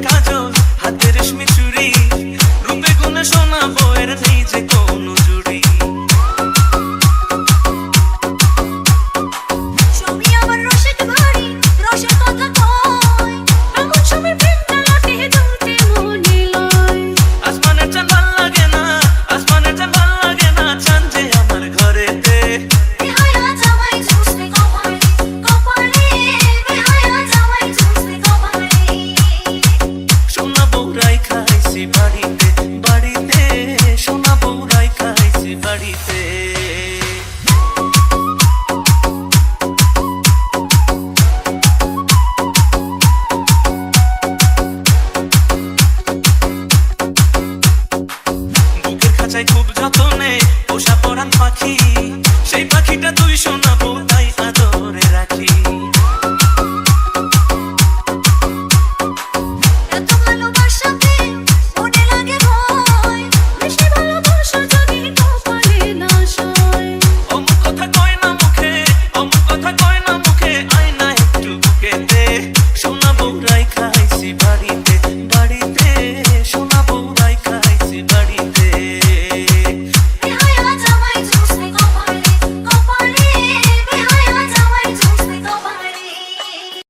কাজল হাতে রেশমি চুড়ি রূপে গুণে সোনা বউয়ের নেই যে কোনো জুড়ি স্বামী আমার রসিক বাড়ি রসের কথা কয় এমন স্বামীর প্রেমটা লাটে দুলতে মনে লয় আসমানের চাঁদ ভাল লাগে না আসমানের চাঁদ ভাল লাগে না চাঁদ যে আমার ঘরেতে বেহায়া জামাই ঝুসবে কপালে কপালে বেহায়া জামাই ঝুসবে কপালে সোনা বউরাই খাইছি বাড়িতে বাড়িতে সোনা বউরাই খাইছি বাড়িতে বুকের খাঁচায় খুব যতনে পোষা পরাণ পাখি সেই পাখিটা তুই সোনা বউ তাই আদরে রাখি এত ভালোবাসাতে মনে লাগে ভয় বেশি ভালোবাসা যদি কপালে না সয় অমুক কথা কয় না মুখে অমুক কথা কয় না মুখে আয়না একটু বুকেতে সোনা বউরাই